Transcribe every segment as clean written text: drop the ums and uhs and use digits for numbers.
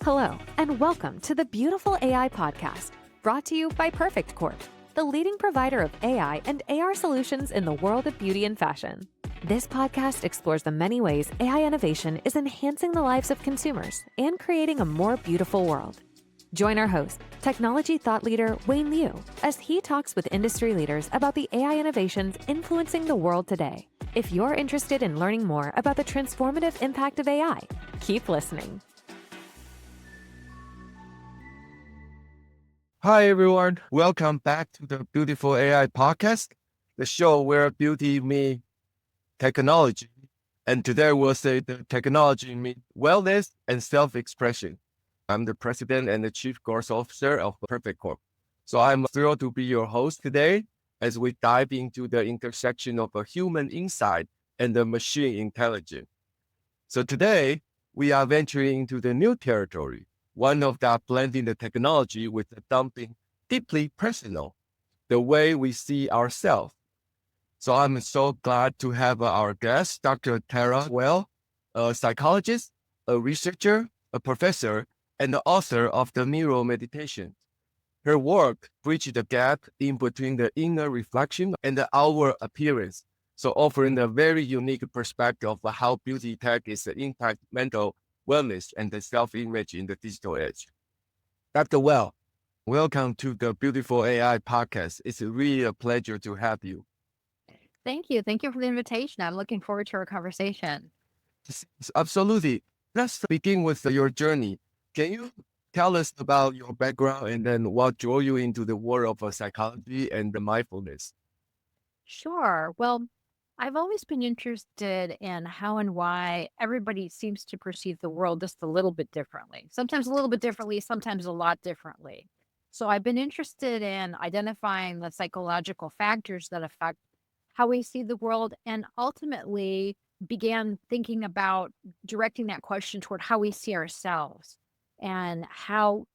Hello, and welcome to the Beautiful AI Podcast, brought to you by Perfect Corp, the leading provider of AI and AR solutions in the world of beauty and fashion. This podcast explores the many ways AI innovation is enhancing the lives of consumers and creating a more beautiful world. Join our host, technology thought leader Wayne Liu, as he talks with industry leaders about the AI innovations influencing the world today. If you're interested in learning more about the transformative impact of AI, keep listening. Hi, everyone. Welcome back to the Beautiful AI Podcast, the show where beauty meets technology. And today we'll say the technology meets wellness and self-expression. I'm the president and the chief growth officer of Perfect Corp. So I'm thrilled to be your host today as we dive into the intersection of a human insight and the machine intelligence. So today we are venturing into the new territory, one of that blending the technology with something deeply personal, the way we see ourselves. So I'm so glad to have our guest, Dr. Tara Well, a psychologist, a researcher, a professor, and the author of the Mirror Meditation. Her work bridges the gap in between the inner reflection and the outward appearance, so offering a very unique perspective of how beauty tech is impact mental wellness and the self-image in the digital age. Dr. Well, welcome to the Beautiful AI Podcast. It's really a pleasure to have you. Thank you. Thank you for the invitation. I'm looking forward to our conversation. Absolutely. Let's begin with your journey. Can you tell us about your background and then what drew you into the world of psychology and the mindfulness? Sure. Well, I've always been interested in how and why everybody seems to perceive the world just a little bit differently. Sometimes a little bit differently, sometimes a lot differently. So I've been interested in identifying the psychological factors that affect how we see the world and ultimately began thinking about directing that question toward how we see ourselves and how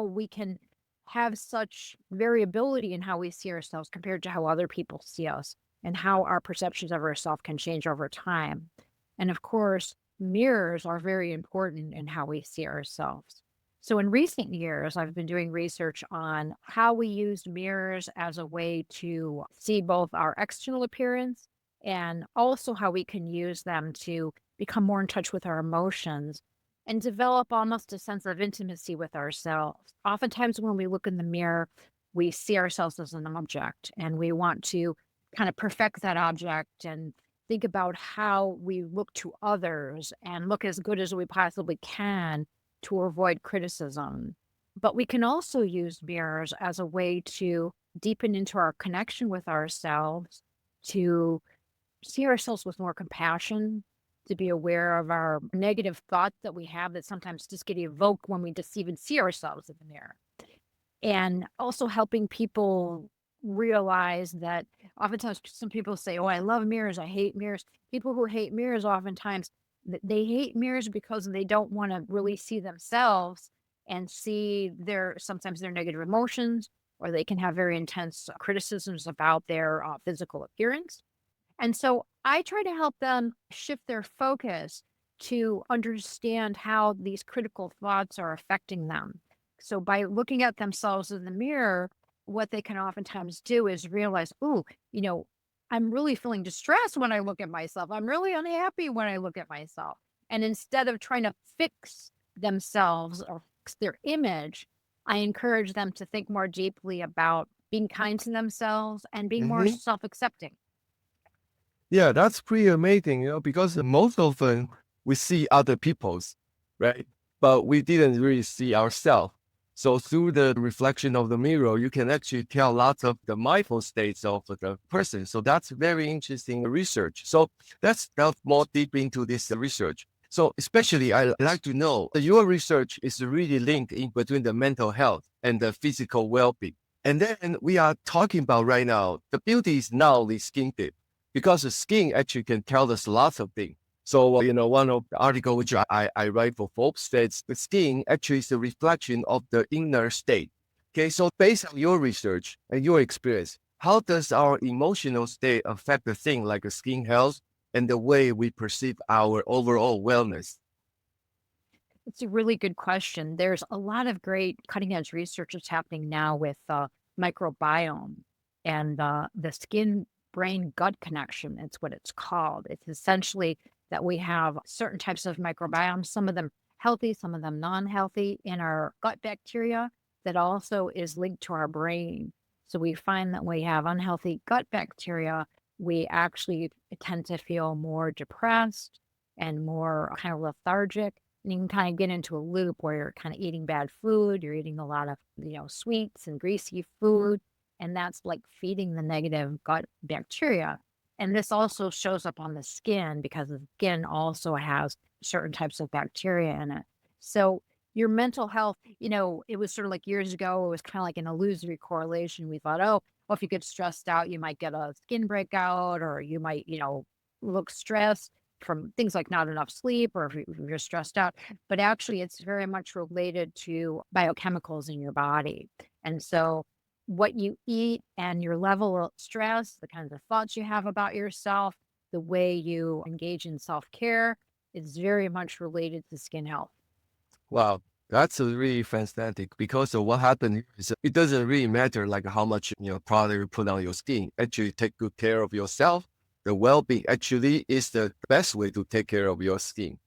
we can have such variability in how we see ourselves compared to how other people see us and how our perceptions of ourselves can change over time. And of course, mirrors are very important in how we see ourselves. So in recent years, I've been doing research on how we use mirrors as a way to see both our external appearance and also how we can use them to become more in touch with our emotions and develop almost a sense of intimacy with ourselves. Oftentimes, when we look in the mirror, we see ourselves as an object and we want to kind of perfect that object and think about how we look to others and look as good as we possibly can to avoid criticism. But we can also use mirrors as a way to deepen into our connection with ourselves, to see ourselves with more compassion, to be aware of our negative thoughts that we have that sometimes just get evoked when we just even see ourselves in the mirror. And also helping people realize that oftentimes some people say, oh, I love mirrors, I hate mirrors. People who hate mirrors oftentimes, they hate mirrors because they don't want to really see themselves and see sometimes their negative emotions, or they can have very intense criticisms about their physical appearance. And so I try to help them shift their focus to understand how these critical thoughts are affecting them. So by looking at themselves in the mirror, what they can oftentimes do is realize, oh, I'm really feeling distressed when I look at myself. I'm really unhappy when I look at myself. And instead of trying to fix themselves or fix their image, I encourage them to think more deeply about being kind to themselves and being more self-accepting. Yeah, that's pretty amazing, because most often we see other people's, right? But we didn't really see ourselves. So through the reflection of the mirror, you can actually tell lots of the mindful states of the person. So that's very interesting research. So let's delve more deep into this research. So especially I like to know that your research is really linked in between the mental health and the physical well-being. And then we are talking about right now, the beauty is not only skin deep, because the skin actually can tell us lots of things. So, one of the article which I write for Forbes states the skin actually is a reflection of the inner state. Okay, so based on your research and your experience, how does our emotional state affect the thing like skin health and the way we perceive our overall wellness? It's a really good question. There's a lot of great cutting edge research that's happening now with microbiome and the skin brain gut connection. It's what it's called. It's essentially that we have certain types of microbiome, some of them healthy, some of them non healthy in our gut bacteria that also is linked to our brain. So we find that we have unhealthy gut bacteria, we actually tend to feel more depressed and more kind of lethargic, and you can kind of get into a loop where you're kind of eating bad food, you're eating a lot of, sweets and greasy food, and that's like feeding the negative gut bacteria. And this also shows up on the skin because the skin also has certain types of bacteria in it. So your mental health, it was sort of like years ago, it was kind of like an illusory correlation. We thought, oh, well, if you get stressed out, you might get a skin breakout, or you might, look stressed from things like not enough sleep, or if you're stressed out. But actually, it's very much related to biochemicals in your body. And so, what you eat and your level of stress, the kinds of thoughts you have about yourself, the way you engage in self care is very much related to skin health. Wow, that's a really fantastic because of what happened here is it doesn't really matter like how much product you put on your skin. Actually, take good care of yourself. The well-being actually is the best way to take care of your skin.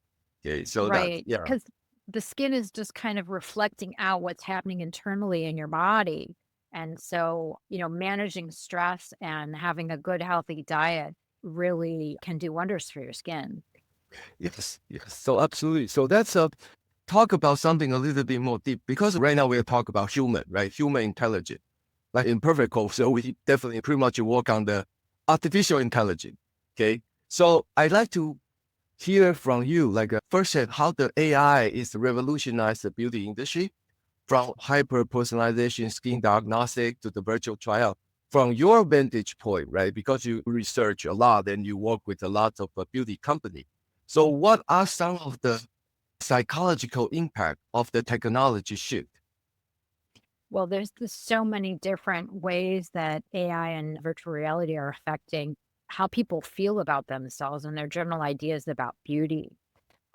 Okay, so that's Right. yeah, Because the skin is just kind of reflecting out what's happening internally in your body. And so, managing stress and having a good, healthy diet really can do wonders for your skin. yes, yes. So absolutely. So that's a talk about something a little bit more deep because right now we're talking about human, right? Human intelligence. Like in Perfect Corp, so we definitely pretty much work on the artificial intelligence. Okay. So I'd like to hear from you, like first, how the AI is revolutionized the beauty industry from hyper personalization skin diagnostic to the virtual trial. From your vantage point, right? Because you research a lot and you work with a lot of beauty company. So, what are some of the psychological impact of the technology shift? Well, there's just so many different ways that AI and virtual reality are affecting how people feel about themselves and their general ideas about beauty.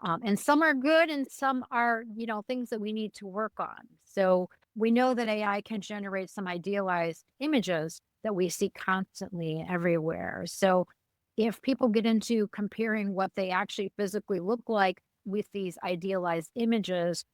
And some are good and some are, things that we need to work on. So we know that AI can generate some idealized images that we see constantly everywhere. So if people get into comparing what they actually physically look like with these idealized images,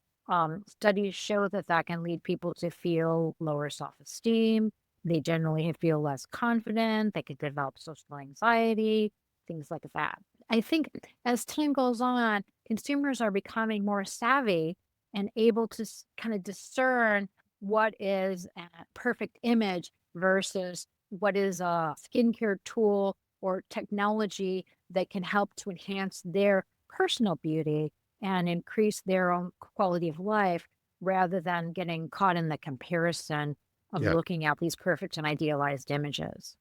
studies show that that can lead people to feel lower self esteem. They generally feel less confident. They could develop social anxiety, things like that. I think as time goes on, consumers are becoming more savvy and able to kind of discern what is a perfect image versus what is a skincare tool or technology that can help to enhance their personal beauty and increase their own quality of life rather than getting caught in the comparison of Yeah. looking at these perfect and idealized images.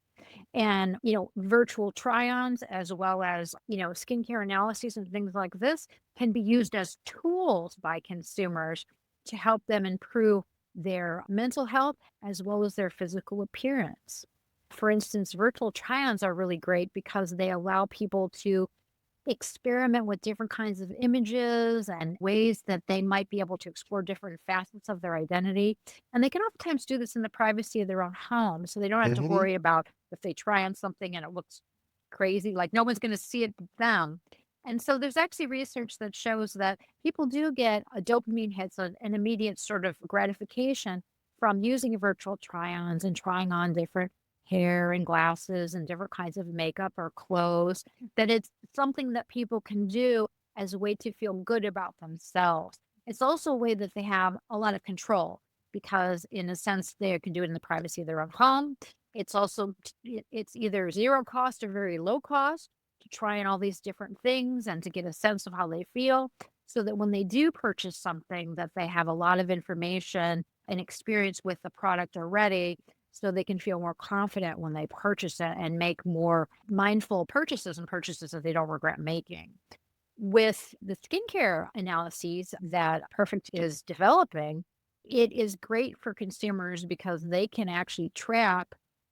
And, virtual try-ons as well as, skincare analyses and things like this can be used as tools by consumers to help them improve their mental health as well as their physical appearance. For instance, virtual try-ons are really great because they allow people to experiment with different kinds of images and ways that they might be able to explore different facets of their identity. And they can oftentimes do this in the privacy of their own home. So they don't have to Mm-hmm. worry about if they try on something and it looks crazy, like no one's going to see it but them. And so there's actually research that shows that people do get a dopamine hits, an immediate sort of gratification from using virtual try-ons and trying on different hair and glasses and different kinds of makeup or clothes, that it's something that people can do as a way to feel good about themselves. It's also a way that they have a lot of control because in a sense they can do it in the privacy of their own home. It's also it's either zero cost or very low cost to try on all these different things and to get a sense of how they feel so that when they do purchase something that they have a lot of information and experience with the product already so they can feel more confident when they purchase it and make more mindful purchases and purchases that they don't regret making. With the skincare analyses that Perfect is developing, it is great for consumers because they can actually track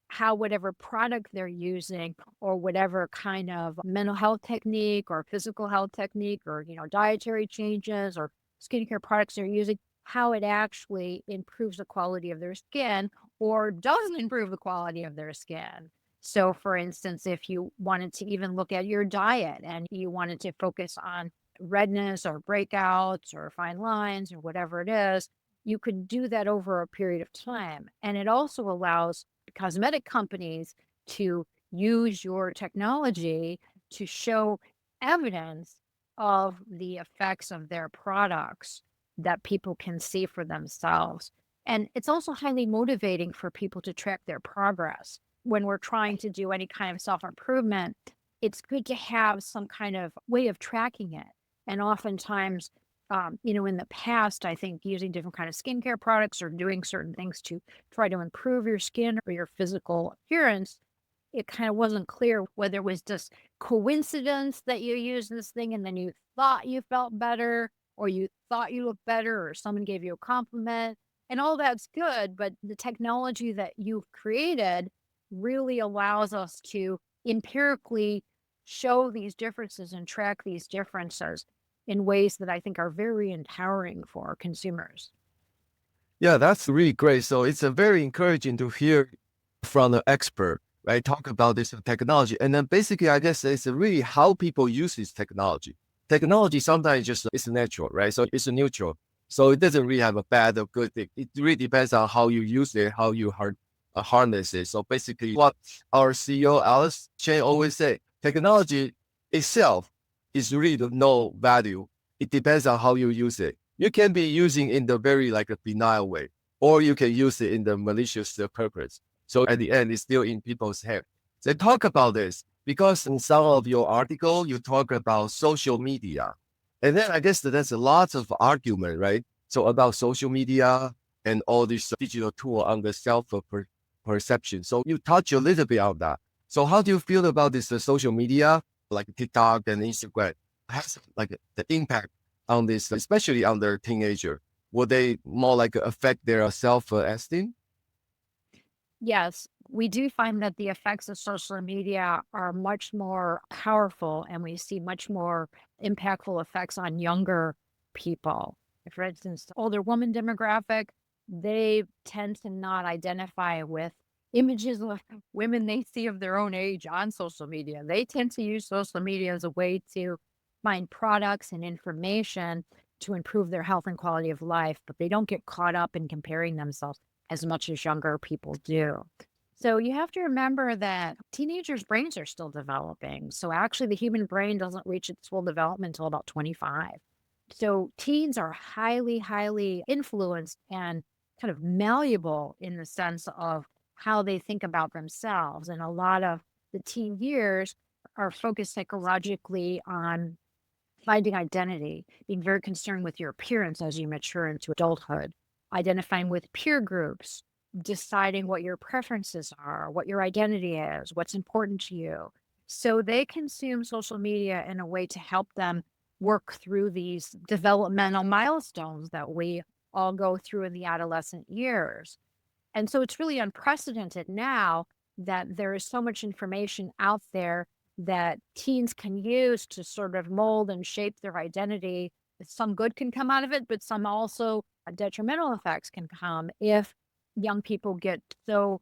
how whatever product they're using or whatever kind of mental health technique or physical health technique or dietary changes or skincare products they're using, how it actually improves the quality of their skin or doesn't improve the quality of their skin. So, for instance, if you wanted to even look at your diet and you wanted to focus on redness or breakouts or fine lines or whatever it is, you could do that over a period of time. And it also allows cosmetic companies to use your technology to show evidence of the effects of their products that people can see for themselves. And it's also highly motivating for people to track their progress. When we're trying to do any kind of self-improvement, it's good to have some kind of way of tracking it. And oftentimes, in the past, I think using different kind of skincare products or doing certain things to try to improve your skin or your physical appearance, it kind of wasn't clear whether it was just coincidence that you used this thing and then you thought you felt better or you thought you looked better or someone gave you a compliment. And all that's good, but the technology that you've created really allows us to empirically show these differences and track these differences in ways that I think are very empowering for consumers. Yeah, that's really great. So it's a very encouraging to hear from an expert, right? Talk about this technology. And then basically, I guess it's really how people use this technology. Technology sometimes just it's natural, right? So it's neutral. So it doesn't really have a bad or good thing. It really depends on how you use it, how you harness it. So basically what our CEO, Alice Chen, always say, technology itself is really no value. It depends on how you use it. You can be using in the very like a benign way, or you can use it in the malicious purpose. So at the end, it's still in people's head. So talk about this because in some of your article, you talk about social media. And then I guess that there's a lot of argument, right? So about social media and all this digital tool on the perception. So you touch a little bit on that. So how do you feel about this social media, like TikTok and Instagram, has like the impact on this, especially on their teenager? Will they more like affect their self-esteem? Yes, we do find that the effects of social media are much more powerful and we see much more impactful effects on younger people. For instance, the older woman demographic, they tend to not identify with images of women they see of their own age on social media. They tend to use social media as a way to find products and information to improve their health and quality of life, but they don't get caught up in comparing themselves as much as younger people do. So you have to remember that teenagers' brains are still developing. So actually, the human brain doesn't reach its full development until about 25. So teens are highly, highly influenced and kind of malleable in the sense of how they think about themselves. And a lot of the teen years are focused psychologically on finding identity, being very concerned with your appearance as you mature into adulthood, identifying with peer groups, deciding what your preferences are, what your identity is, what's important to you. So they consume social media in a way to help them work through these developmental milestones that we all go through in the adolescent years. And so it's really unprecedented now that there is so much information out there that teens can use to sort of mold and shape their identity. Some good can come out of it, but some also detrimental effects can come if young people get so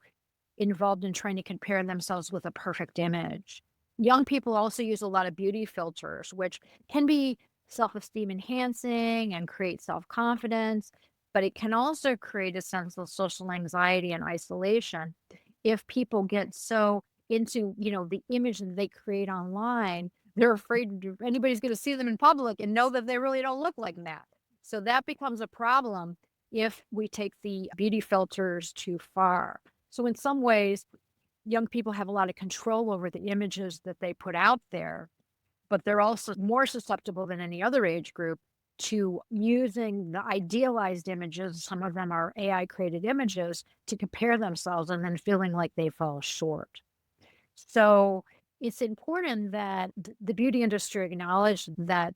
involved in trying to compare themselves with a perfect image. Young people also use a lot of beauty filters, which can be self-esteem enhancing and create self-confidence, but it can also create a sense of social anxiety and isolation if people get so into, the image that they create online, they're afraid anybody's going to see them in public and know that they really don't look like that. So that becomes a problem if we take the beauty filters too far. So in some ways, young people have a lot of control over the images that they put out there, but they're also more susceptible than any other age group to using the idealized images. Some of them are AI created images to compare themselves and then feeling like they fall short. So it's important that the beauty industry acknowledge that,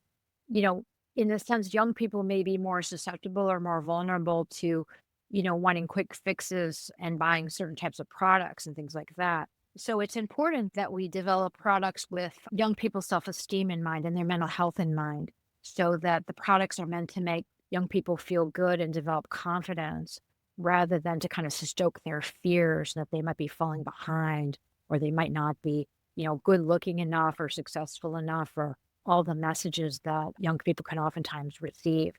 in a sense, young people may be more susceptible or more vulnerable to, wanting quick fixes and buying certain types of products and things like that. So it's important that we develop products with young people's self-esteem in mind and their mental health in mind so that the products are meant to make young people feel good and develop confidence rather than to kind of stoke their fears that they might be falling behind or they might not be, good looking enough or successful enough or all the messages that young people can oftentimes receive.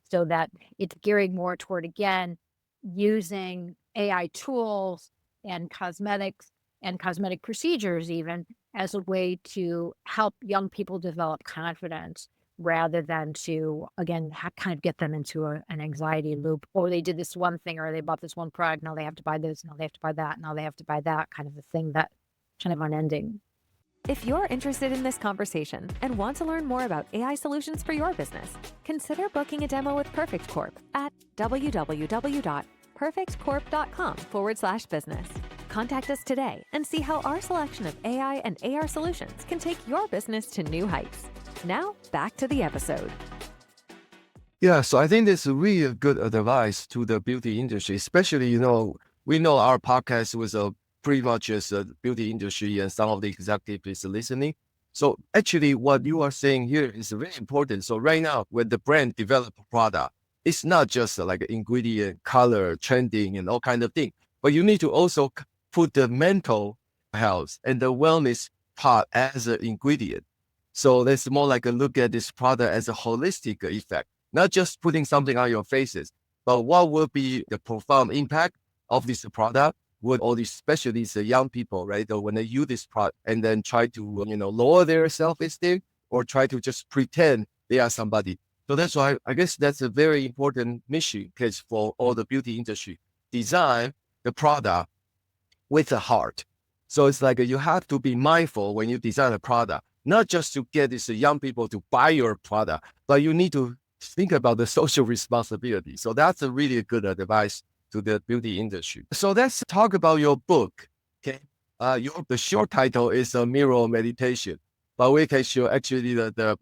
So that it's gearing more toward, again, using AI tools and cosmetics and cosmetic procedures even as a way to help young people develop confidence rather than to, again, kind of get them into an anxiety loop. Or they did this one thing or they bought this one product. Now they have to buy this. Now they have to buy that. Now they have to buy that, kind of a thing that kind of unending. If you're interested in this conversation and want to learn more about AI solutions for your business, consider booking a demo with Perfect Corp at www.perfectcorp.com/business. Contact us today and see how our selection of AI and AR solutions can take your business to new heights. Now, back to the episode. Yeah, so I think this is really a good advice to the beauty industry, especially, we know our podcast was pretty much as a beauty industry and some of the executives listening. So actually what you are saying here is very important. So right now, when the brand develop a product, it's not just like ingredient, color, trending, and all kind of thing, but you need to also put the mental health and the wellness part as an ingredient. So let's more like a look at this product as a holistic effect, not just putting something on your faces, but what will be the profound impact of this product with all these, especially these young people, right? When they use this product and then try to, lower their self-esteem or try to just pretend they are somebody. So that's why I guess that's a very important mission case for all the beauty industry. Design the product with a heart. So it's like you have to be mindful when you design a product, not just to get these young people to buy your product, but you need to think about the social responsibility. So that's a really good advice to the beauty industry. So let's talk about your book. Okay, the short title is a mirror meditation, but we can show actually the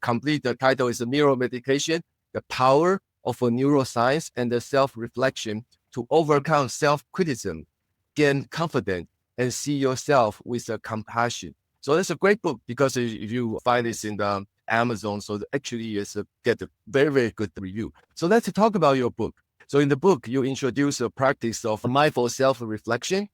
complete title is a mirror meditation: the power of a neuroscience and the self-reflection to overcome self-criticism, gain confidence, and see yourself with a compassion. So it's a great book because if you find this in the Amazon, so actually it's get a very, very good review. So let's talk about your book. So in the book, you introduce a practice of mindful self-reflection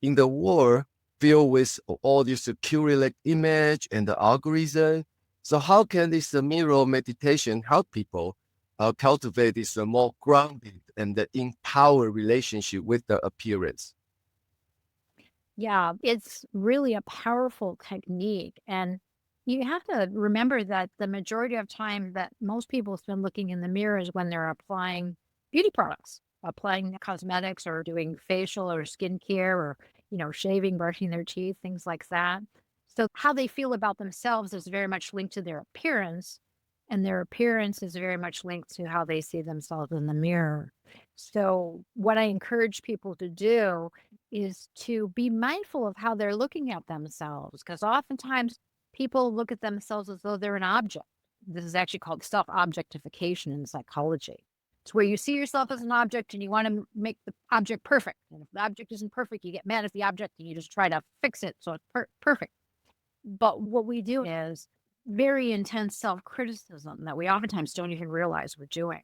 in the world filled with all this curated image and the algorithm. So how can this mirror meditation help people cultivate this more grounded and empowered relationship with the appearance? Yeah, it's really a powerful technique. And you have to remember that the majority of time that most people spend looking in the mirror is when they're applying beauty products, applying cosmetics or doing facial or skincare or, shaving, brushing their teeth, things like that. So how they feel about themselves is very much linked to their appearance. And their appearance is very much linked to how they see themselves in the mirror. So what I encourage people to do is to be mindful of how they're looking at themselves, because oftentimes people look at themselves as though they're an object. This is actually called self-objectification in psychology. It's where you see yourself as an object and you want to make the object perfect. And if the object isn't perfect, you get mad at the object and you just try to fix it so it's perfect. But what we do is very intense self-criticism that we oftentimes don't even realize we're doing.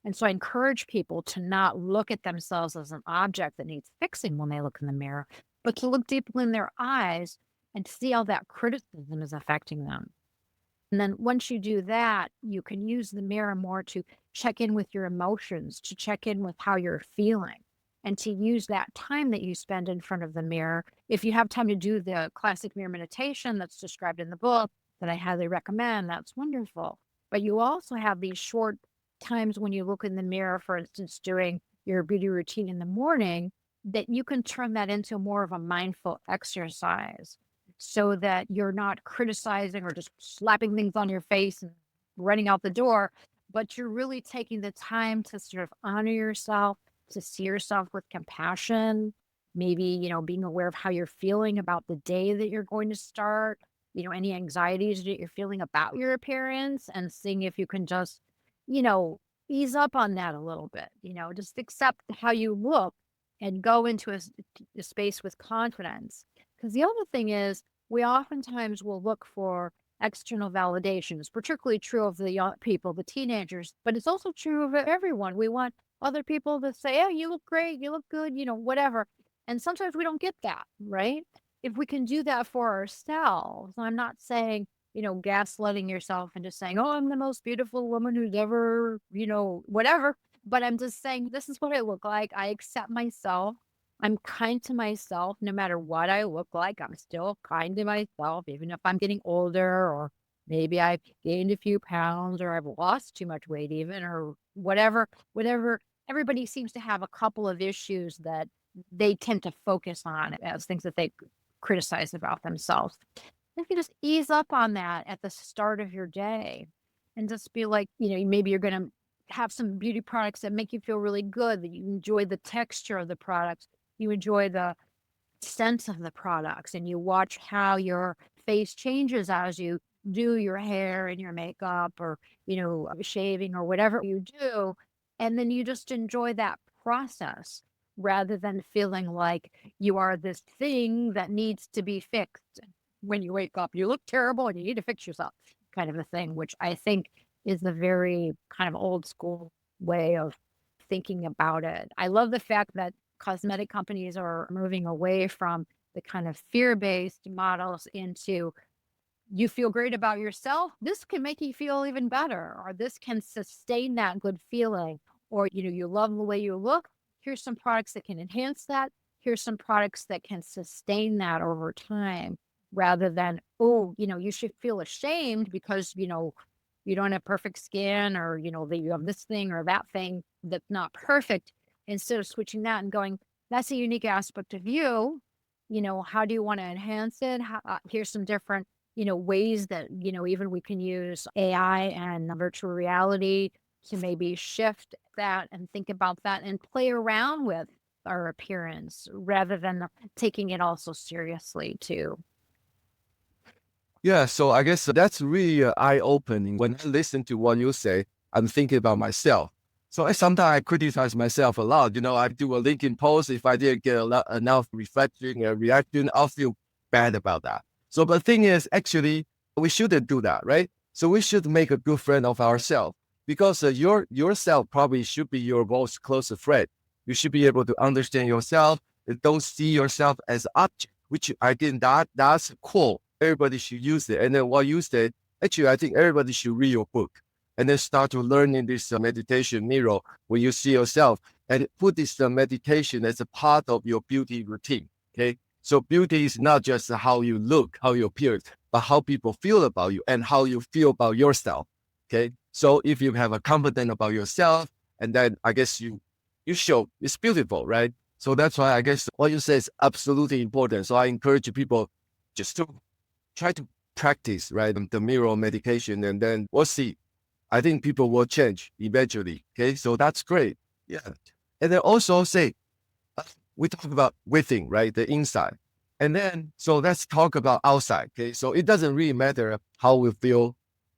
And so I encourage people to not look at themselves as an object that needs fixing when they look in the mirror, but to look deeply in their eyes and see how that criticism is affecting them. And then once you do that, you can use the mirror more to check in with your emotions, to check in with how you're feeling, and to use that time that you spend in front of the mirror. If you have time to do the classic mirror meditation that's described in the book, that I highly recommend, that's wonderful. But you also have these short times when you look in the mirror, for instance, doing your beauty routine in the morning, that you can turn that into more of a mindful exercise so that you're not criticizing or just slapping things on your face and running out the door, but you're really taking the time to sort of honor yourself, to see yourself with compassion, maybe, being aware of how you're feeling about the day that you're going to start, any anxieties that you're feeling about your appearance, and seeing if you can just, you know, ease up on that a little bit, just accept how you look and go into a space with confidence. Because the other thing is, we oftentimes will look for external validation. It's particularly true of the young people, the teenagers, but it's also true of everyone. We want other people to say, oh, you look great, you look good, whatever. And sometimes we don't get that, right? If we can do that for ourselves, I'm not saying, gaslighting yourself and just saying, oh, I'm the most beautiful woman who's ever, whatever. But I'm just saying, this is what I look like. I accept myself. I'm kind to myself no matter what I look like. I'm still kind to myself, even if I'm getting older, or maybe I've gained a few pounds, or I've lost too much weight even, or whatever. Everybody seems to have a couple of issues that they tend to focus on as things that they criticize about themselves. If you just ease up on that at the start of your day and just be like, maybe you're going to have some beauty products that make you feel really good, that you enjoy the texture of the products, you enjoy the sense of the products, and you watch how your face changes as you do your hair and your makeup, or, shaving or whatever you do. And then you just enjoy that process rather than feeling like you are this thing that needs to be fixed. When you wake up, you look terrible and you need to fix yourself, kind of a thing, which I think is a very kind of old school way of thinking about it. I love the fact that cosmetic companies are moving away from the kind of fear-based models into, you feel great about yourself, this can make you feel even better, or this can sustain that good feeling, or you love the way you look, here's some products that can enhance that, here's some products that can sustain that over time, rather than, oh, you should feel ashamed because you don't have perfect skin, or that you have this thing or that thing that's not perfect. Instead of switching that and going, that's a unique aspect of you, how do you want to enhance it? Here's some different ways that, even we can use AI and virtual reality to maybe shift that and think about that and play around with our appearance rather than taking it all so seriously too. Yeah, so I guess that's really eye-opening. When I listen to what you say, I'm thinking about myself. So sometimes I criticize myself a lot. I do a LinkedIn post. If I didn't get enough reflection and reaction, I'll feel bad about that. So the thing is, actually, we shouldn't do that, right? So we should make a good friend of ourselves, because yourself probably should be your most closest friend. You should be able to understand yourself and don't see yourself as object, which I think that's cool. Everybody should use it. And then what you said, actually, I think everybody should read your book and then start to learn in this meditation mirror when you see yourself, and put this meditation as a part of your beauty routine. Okay. So beauty is not just how you look, how you appear, but how people feel about you and how you feel about yourself. Okay. So if you have a confidence about yourself, and then I guess you show it's beautiful, right? So that's why I guess what you say is absolutely important. So I encourage people just to try to practice, right, the mirror medication, and then we'll see. I think people will change eventually. Okay, so that's great. Yeah. And then also say, we talk about within, right, the inside. And then, so let's talk about outside. Okay, so it doesn't really matter how we feel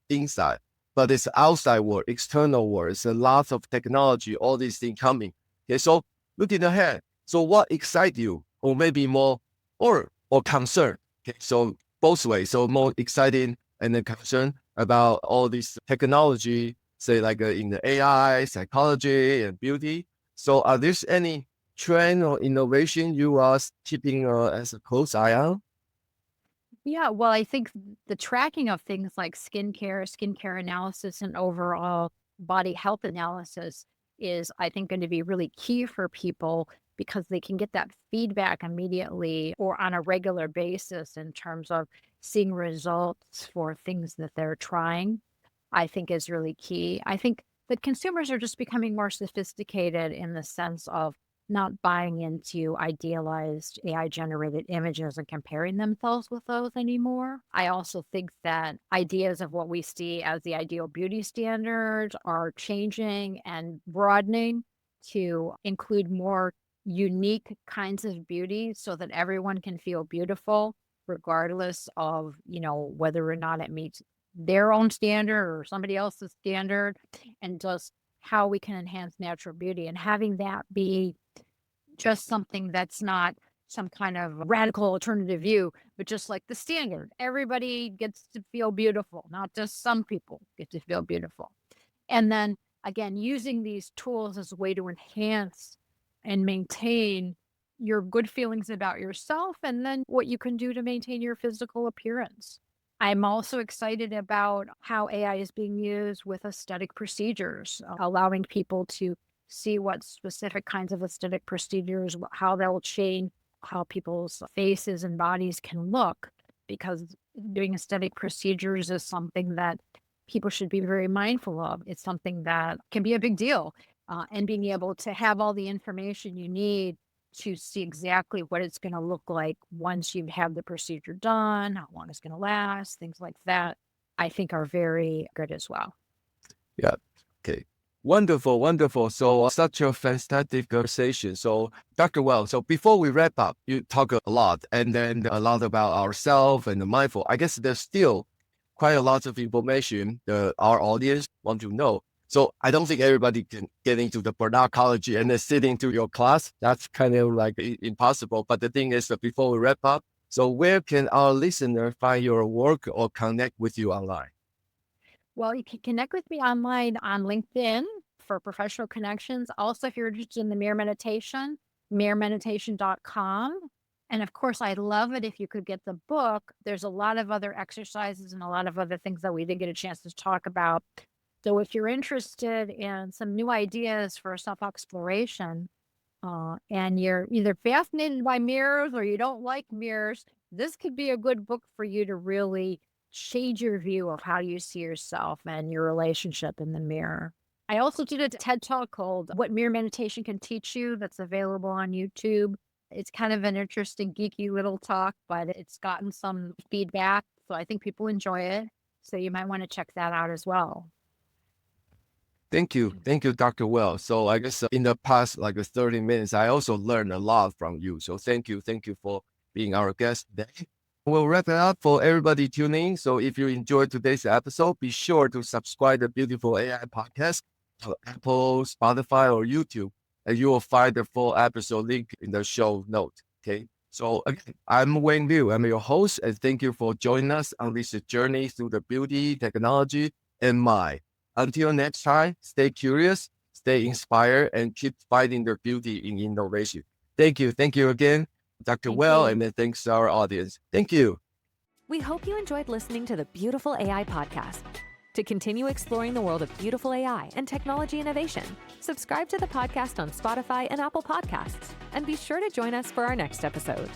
inside, but it's outside world, external world. It's a lot of technology, all these things coming. Okay, so looking ahead. So what excites you, or maybe more, or concern? Okay, so both ways. So more exciting and then concern about all this technology, say like in the AI, psychology, and beauty. So are there any trend or innovation you are keeping as a close eye on? Yeah, well, I think the tracking of things like skincare analysis, and overall body health analysis is, I think, going to be really key for people because they can get that feedback immediately or on a regular basis in terms of seeing results for things that they're trying. I think is really key. I think that consumers are just becoming more sophisticated in the sense of not buying into idealized AI generated images and comparing themselves with those anymore. I also think that ideas of what we see as the ideal beauty standards are changing and broadening to include more unique kinds of beauty so that everyone can feel beautiful regardless of, whether or not it meets their own standard or somebody else's standard, and just how we can enhance natural beauty and having that be just something that's not some kind of radical alternative view, but just like the standard. Everybody gets to feel beautiful, not just some people get to feel beautiful. And then again, using these tools as a way to enhance and maintain your good feelings about yourself and then what you can do to maintain your physical appearance. I'm also excited about how AI is being used with aesthetic procedures, allowing people to see what specific kinds of aesthetic procedures, how they'll change how people's faces and bodies can look, because doing aesthetic procedures is something that people should be very mindful of. It's something that can be a big deal. And being able to have all the information you need to see exactly what it's going to look like once you have the procedure done, how long it's going to last, things like that, I think are very good as well. Yeah. Okay. Wonderful, wonderful. So such a fantastic conversation. So Dr. Well, so before we wrap up, you talk a lot and then a lot about ourselves and the mindful. I guess there's still quite a lot of information that our audience want to know. So I don't think everybody can get into the productology and then sit into your class. That's kind of like impossible. But the thing is that before we wrap up, so where can our listener find your work or connect with you online? Well, you can connect with me online on LinkedIn for professional connections. Also, if you're interested in the mirror meditation, mirrormeditation.com. And of course, I'd love it if you could get the book. There's a lot of other exercises and a lot of other things that we didn't get a chance to talk about. So if you're interested in some new ideas for self-exploration, and you're either fascinated by mirrors or you don't like mirrors, this could be a good book for you to really change your view of how you see yourself and your relationship in the mirror. I also did a TED Talk called What Mirror Meditation Can Teach You that's available on YouTube. It's kind of an interesting, geeky little talk, but it's gotten some feedback. So I think people enjoy it. So you might want to check that out as well. Thank you. Thank you, Dr. Well. So I guess in the past, like 30 minutes, I also learned a lot from you. So thank you. Thank you for being our guest today. We'll wrap it up for everybody tuning in. So if you enjoyed today's episode, be sure to subscribe to Beautiful AI Podcast on Apple, Spotify, or YouTube. And you will find the full episode link in the show note. Okay. So again, I'm Wayne Liu. I'm your host, and thank you for joining us on this journey through the beauty, technology, and mind. Until next time, stay curious, stay inspired, and keep finding the beauty in innovation. Thank you. Thank you again, Dr. Well, and then thanks to our audience. Thank you. We hope you enjoyed listening to the Beautiful AI podcast. To continue exploring the world of beautiful AI and technology innovation, subscribe to the podcast on Spotify and Apple Podcasts, and be sure to join us for our next episode.